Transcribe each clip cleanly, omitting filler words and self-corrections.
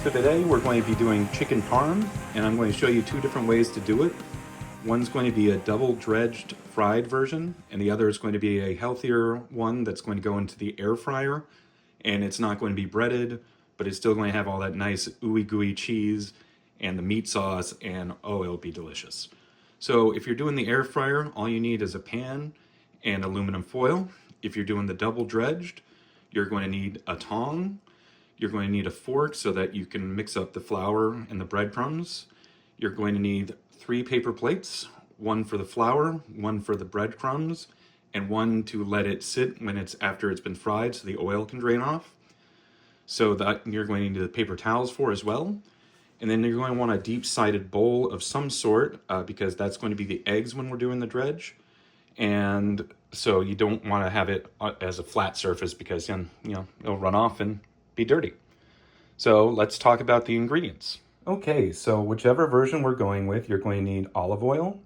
For today, we're going to be doing chicken parm, and I'm going to show you two different ways to do it. One's going to be a double dredged fried version, and the other is going to be a healthier one that's going to go into the air fryer, and it's not going to be breaded, but it's still going to have all that nice ooey gooey cheese and the meat sauce, and oh, it'll be delicious. So if you're doing the air fryer, all you need is a pan and aluminum foil. If you're doing the double dredged, you're going to need a tong. You're going to need a fork so that you can mix up the flour and the breadcrumbs. You're going to need 3 paper plates, one for the flour, one for the breadcrumbs, and one to let it sit when it's after it's been fried so the oil can drain off. So that you're going to need the paper towels for as well. And then you're going to want a deep-sided bowl of some sort because that's going to be the eggs when we're doing the dredge. And so you don't want to have it as a flat surface because then, it'll run off and be dirty. So let's talk about the ingredients. Okay, so whichever version we're going with, you're going to need olive oil,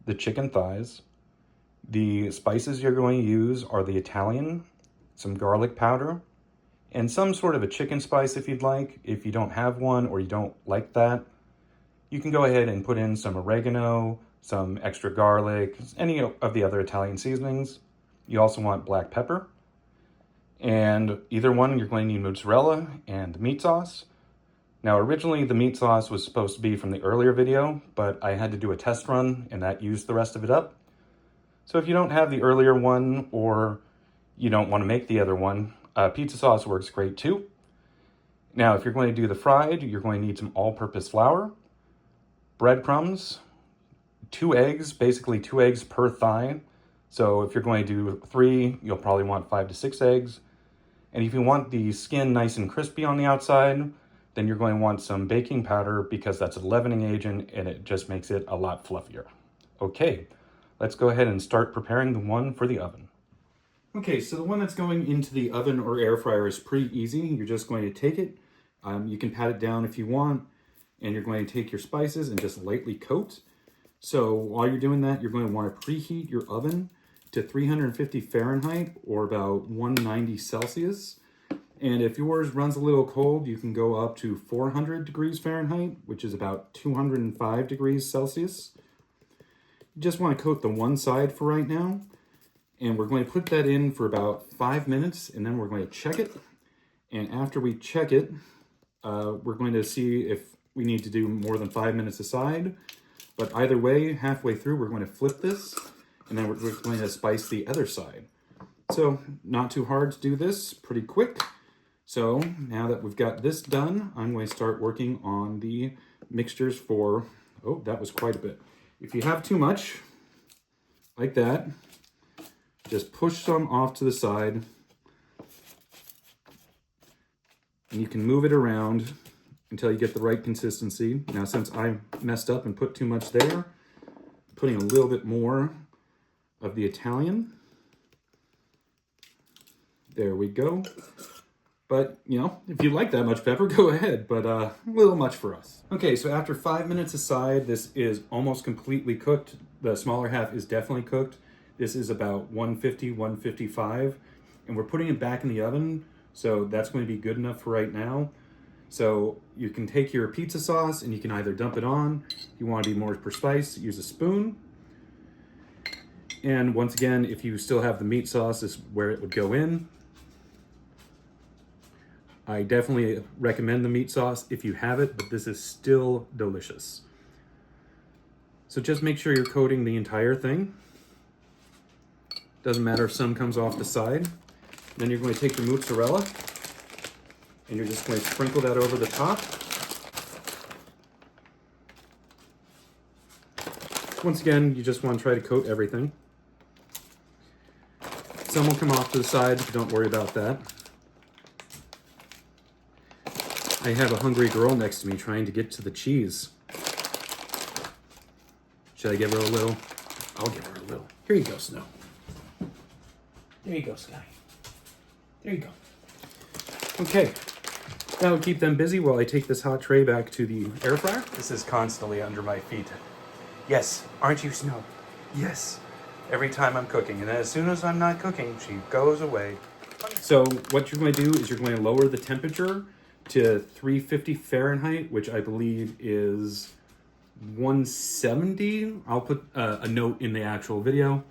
the chicken thighs. The spices you're going to use are the Italian, some garlic powder, and some sort of a chicken spice if you'd like. If you don't have one or you don't like that, you can go ahead and put in some oregano, some extra garlic, any of the other Italian seasonings. You also want black pepper. And either one, you're going to need mozzarella and meat sauce. Now, originally the meat sauce was supposed to be from the earlier video, but I had to do a test run and that used the rest of it up. So if you don't have the earlier one or you don't want to make the other one, pizza sauce works great too. Now, if you're going to do the fried, you're going to need some all-purpose flour, breadcrumbs, 2 eggs, basically 2 eggs per thigh. So if you're going to do 3, you'll probably want 5 to 6 eggs. And if you want the skin nice and crispy on the outside, then you're going to want some baking powder because that's a leavening agent and it just makes it a lot fluffier. Okay, let's go ahead and start preparing the one for the oven. Okay, so the one that's going into the oven or air fryer is pretty easy. You're just going to take it. You can pat it down if you want, and you're going to take your spices and just lightly coat. So while you're doing that, you're going to want to preheat your oven to 350 Fahrenheit or about 190 Celsius. And if yours runs a little cold, you can go up to 400 degrees Fahrenheit, which is about 205 degrees Celsius. You just want to coat the one side for right now. And we're going to put that in for about 5 minutes, and then we're going to check it. And after we check it, we're going to see if we need to do more than 5 minutes aside. But either way, halfway through, we're going to flip this, and then we're going to spice the other side. So not too hard to do this, pretty quick. So now that we've got this done, I'm going to start working on the mixtures for, oh, that was quite a bit. If you have too much, like that, just push some off to the side. And you can move it around until you get the right consistency. Now, since I messed up and put too much there, I'm putting a little bit more of the Italian. There we go. But, if you like that much pepper, go ahead, but a little much for us. Okay, so after 5 minutes aside, this is almost completely cooked. The smaller half is definitely cooked. This is about 150, 155, and we're putting it back in the oven, so that's going to be good enough for right now. So you can take your pizza sauce and you can either dump it on. If you want to be more precise, use a spoon. And once again, if you still have the meat sauce, this is where it would go in. I definitely recommend the meat sauce if you have it, but this is still delicious. So just make sure you're coating the entire thing. Doesn't matter if some comes off the side. Then you're going to take your mozzarella and you're just going to sprinkle that over the top. Once again, you just want to try to coat everything. Some will come off to the side, but don't worry about that. I have a hungry girl next to me trying to get to the cheese. Should I give her a little? I'll give her a little. Here you go, Snow. There you go, Sky. There you go. Okay, that'll keep them busy while I take this hot tray back to the air fryer. This is constantly under my feet. Yes, aren't you, Snow? Yes, every time I'm cooking. And as soon as I'm not cooking, she goes away. So what you're going to do is you're going to lower the temperature to 350 Fahrenheit, which I believe is 170. I'll put a note in the actual video.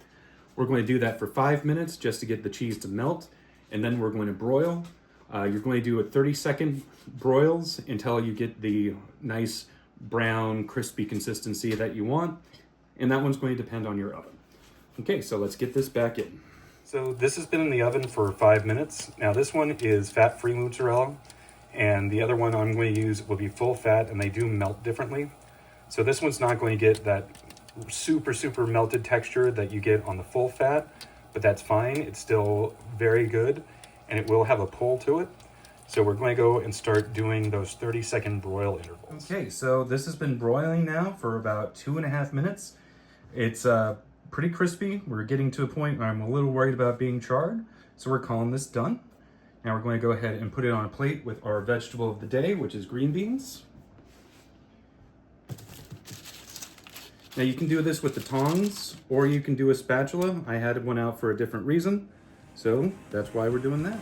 We're going to do that for 5 minutes just to get the cheese to melt, and then we're going to broil. You're going to do a 30-second broils until you get the nice brown, crispy consistency that you want, and that one's going to depend on your oven. Okay, so let's get this back in. So this has been in the oven for 5 minutes. Now this one is fat-free mozzarella, and the other one I'm going to use will be full fat, and they do melt differently. So this one's not going to get that super melted texture that you get on the full fat, but that's fine. It's still very good, and it will have a pull to it. So we're going to go and start doing those 30-second broil intervals. Okay, so this has been broiling now for about 2.5 minutes. It's pretty crispy. We're getting to a point where I'm a little worried about being charred, so we're calling this done. Now we're going to go ahead and put it on a plate with our vegetable of the day, which is green beans. Now you can do this with the tongs, or you can do a spatula. I had one out for a different reason, so that's why we're doing that.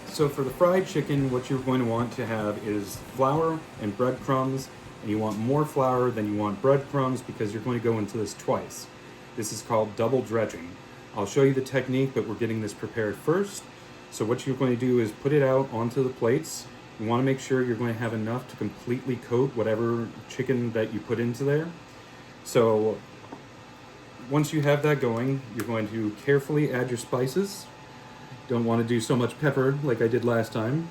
So for the fried chicken, what you're going to want to have is flour and breadcrumbs, and you want more flour than you want breadcrumbs because you're going to go into this twice. This is called double dredging. I'll show you the technique, but we're getting this prepared first. So what you're going to do is put it out onto the plates. You want to make sure you're going to have enough to completely coat whatever chicken that you put into there. So once you have that going, you're going to carefully add your spices. Don't want to do so much pepper like I did last time.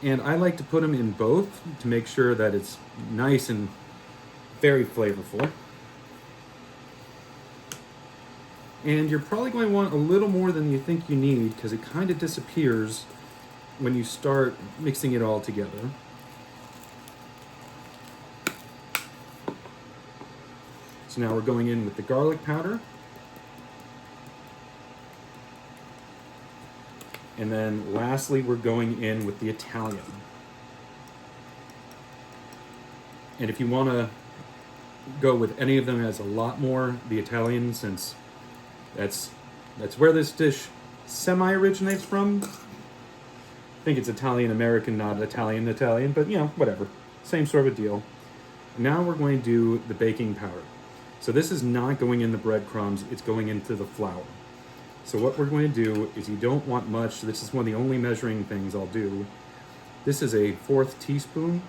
And I like to put them in both to make sure that it's nice and very flavorful. And you're probably going to want a little more than you think you need because it kind of disappears when you start mixing it all together. So now we're going in with the garlic powder. And then lastly, we're going in with the Italian. And if you want to go with any of them as a lot more, the Italian, since that's where this dish semi-originates from. I think it's Italian-American, not Italian-Italian, but you know, whatever. Same sort of deal. Now we're going to do the baking powder. So this is not going in the breadcrumbs, it's going into the flour. So what we're going to do is you don't want much. This is one of the only measuring things I'll do. This is a 1/4 teaspoon,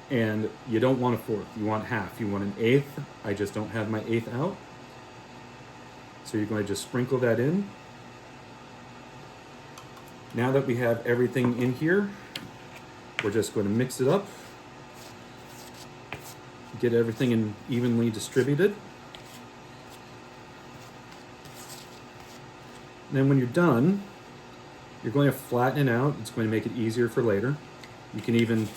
and you don't want a 1/4, you want half. You want an 1/8. I just don't have my 1/8 out. So you're going to just sprinkle that in. Now that we have everything in here, we're just going to mix it up. Get everything in evenly distributed. Then when you're done, you're going to flatten it out. It's going to make it easier for later. You can even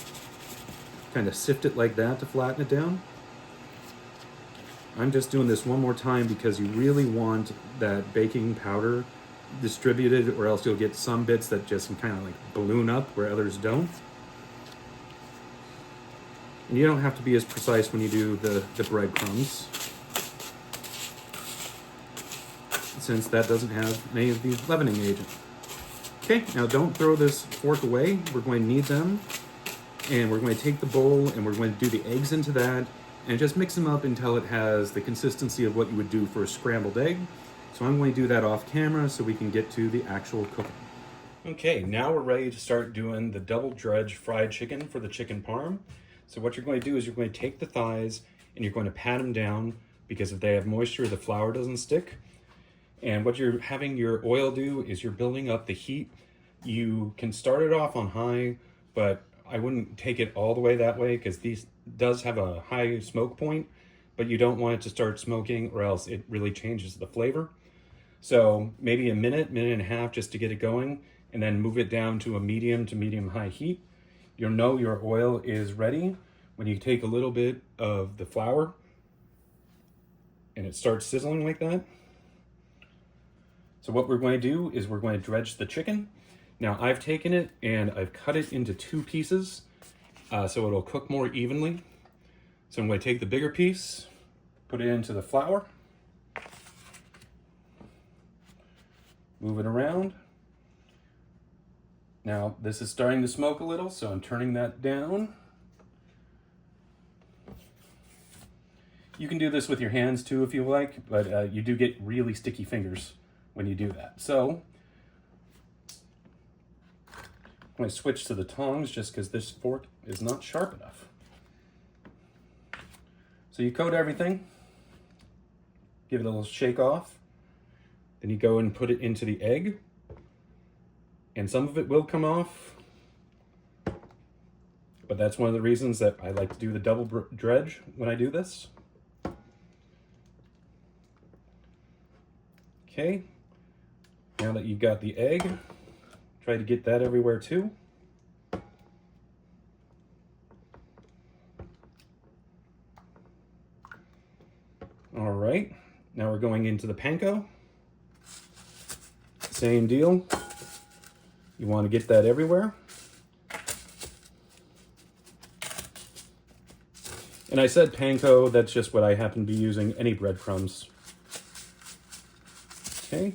kind of sift it like that to flatten it down. I'm just doing this one more time because you really want that baking powder distributed, or else you'll get some bits that just kind of like balloon up where others don't. And you don't have to be as precise when you do the breadcrumbs, since that doesn't have any of the leavening agent. Okay, now don't throw this fork away. We're going to need them. And we're going to take the bowl and we're going to do the eggs into that and just mix them up until it has the consistency of what you would do for a scrambled egg. So I'm going to do that off camera so we can get to the actual cooking. Okay, now we're ready to start doing the double dredge fried chicken for the chicken parm. So what you're going to do is you're going to take the thighs and you're going to pat them down, because if they have moisture, the flour doesn't stick. And what you're having your oil do is you're building up the heat. You can start it off on high, but I wouldn't take it all the way that way because these does have a high smoke point, but you don't want it to start smoking or else it really changes the flavor. So maybe a minute and a half just to get it going, and then move it down to a medium to medium high heat. You'll know your oil is ready when you take a little bit of the flour and it starts sizzling like that. So what we're going to do is we're going to dredge the chicken. Now I've taken it and I've cut it into 2 pieces so it'll cook more evenly. So I'm going to take the bigger piece, put it into the flour. Move it around. Now this is starting to smoke a little, so I'm turning that down. You can do this with your hands too if you like, but you do get really sticky fingers when you do that. So I'm going to switch to the tongs just because this fork is not sharp enough. So you coat everything, give it a little shake off, then you go and put it into the egg, and some of it will come off, but that's one of the reasons that I like to do the double dredge when I do this. Okay, now that you've got the egg, try to get that everywhere too. All right, now we're going into the panko. Same deal. You want to get that everywhere. And I said panko, that's just what I happen to be using, any breadcrumbs. Okay.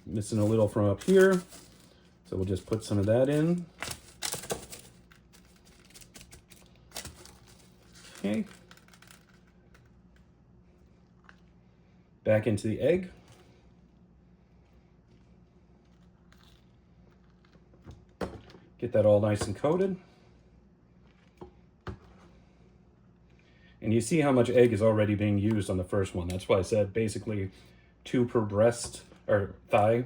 Missing a little from up here, so we'll just put some of that in. Okay. Back into the egg. Get that all nice and coated. And you see how much egg is already being used on the first one. That's why I said basically 2 per breast or thigh.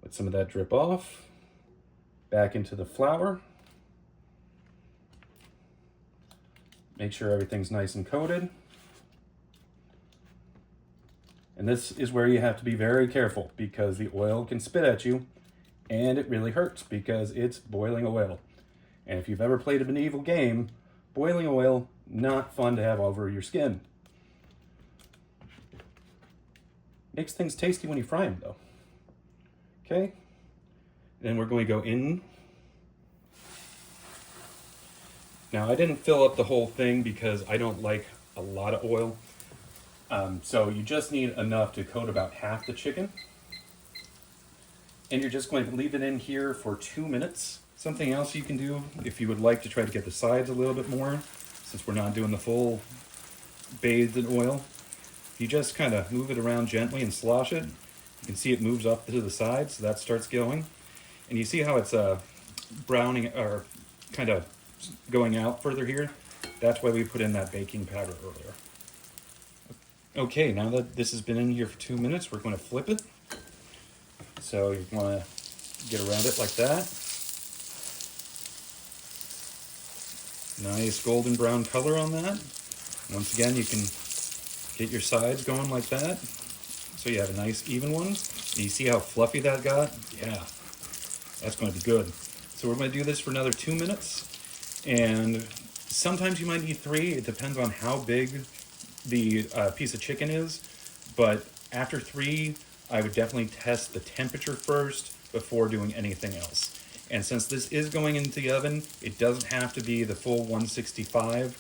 Let some of that drip off. Back into the flour. Make sure everything's nice and coated. And this is where you have to be very careful because the oil can spit at you and it really hurts because it's boiling oil. And if you've ever played a medieval game, boiling oil, not fun to have over your skin. Makes things tasty when you fry them though. Okay, then we're going to go in. Now I didn't fill up the whole thing because I don't like a lot of oil. So you just need enough to coat about half the chicken. And you're just going to leave it in here for 2 minutes. Something else you can do if you would like to try to get the sides a little bit more, since we're not doing the full bathed in oil, you just kind of move it around gently and slosh it. You can see it moves up to the side, so that starts going. And you see how it's browning or kind of going out further here? That's why we put in that baking powder earlier. Okay, now that this has been in here for 2 minutes, we're going to flip it. So you want to get around it like that. Nice golden brown color on that. Once again, you can get your sides going like that. So you have a nice even one. And you see how fluffy that got? Yeah, that's going to be good. So we're going to do this for another 2 minutes. And sometimes you might need 3. It depends on how big the piece of chicken is. But after 3, I would definitely test the temperature first before doing anything else. And since this is going into the oven, it doesn't have to be the full 165.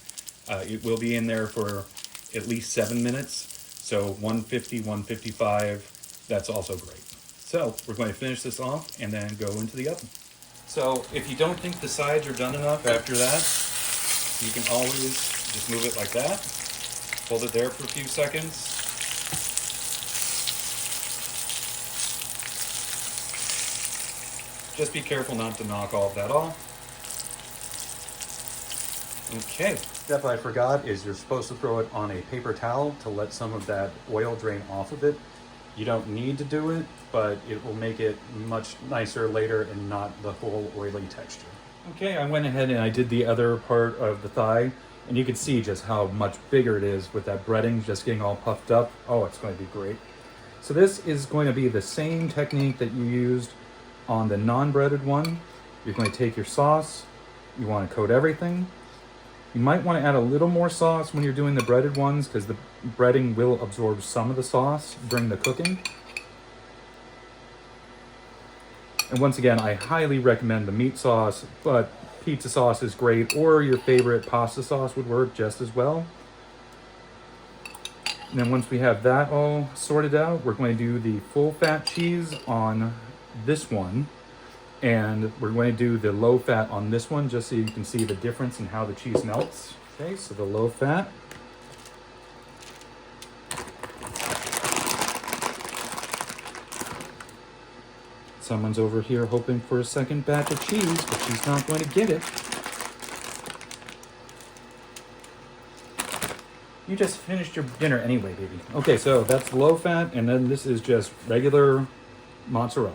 It will be in there for at least 7 minutes. So 150, 155, that's also great. So we're going to finish this off and then go into the oven. So if you don't think the sides are done enough after that, you can always just move it like that. Hold it there for a few seconds. Just be careful not to knock all of that off. Okay, step I forgot is you're supposed to throw it on a paper towel to let some of that oil drain off of it. You don't need to do it, but it will make it much nicer later and not the whole oily texture. Okay, I went ahead and I did the other part of the thigh, and you can see just how much bigger it is with that breading just getting all puffed up. Oh, it's going to be great. So this is going to be the same technique that you used on the non-breaded one. You're going to take your sauce, you want to coat everything. You might want to add a little more sauce when you're doing the breaded ones because the breading will absorb some of the sauce during the cooking. And once again, I highly recommend the meat sauce, but pizza sauce is great, or your favorite pasta sauce would work just as well. And then once we have that all sorted out, we're going to do the full fat cheese on this one. And we're going to do the low fat on this one just so you can see the difference in how the cheese melts. Okay, so the low fat. Someone's over here hoping for a second batch of cheese, but she's not going to get it. You just finished your dinner anyway, baby. Okay, so that's low fat, and then this is just regular mozzarella.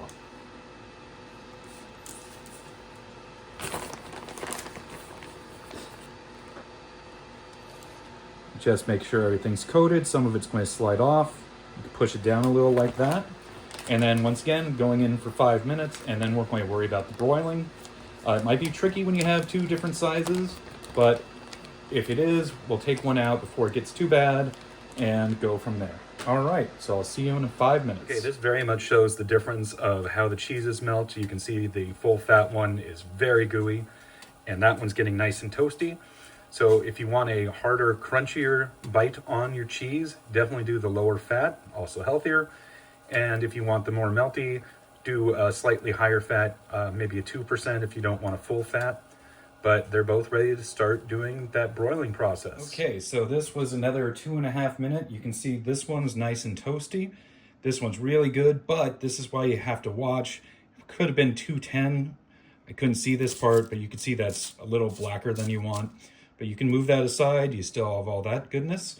Just make sure everything's coated. Some of it's going to slide off. You can push it down a little like that. And then once again, going in for 5 minutes, and then we're going to worry about the broiling. It might be tricky when you have two different sizes, but if it is, we'll take one out before it gets too bad and go from there. All right, so I'll see you in 5 minutes. Okay, this very much shows the difference of how the cheeses melt. You can see the full fat one is very gooey, and that one's getting nice and toasty. So if you want a harder, crunchier bite on your cheese, definitely do the lower fat, also healthier. And if you want the more melty, do a slightly higher fat, maybe a 2% if you don't want a full fat. But they're both ready to start doing that broiling process. Okay, so this was another 2.5 minute. You can see this one's nice and toasty. This one's really good, but this is why you have to watch. It could have been 210. I couldn't see this part, but you can see that's a little blacker than you want. But you can move that aside. You still have all that goodness.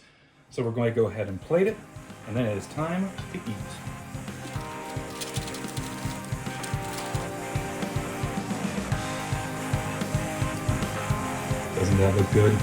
So we're going to go ahead and plate it, and then it is time to eat. Doesn't that look good?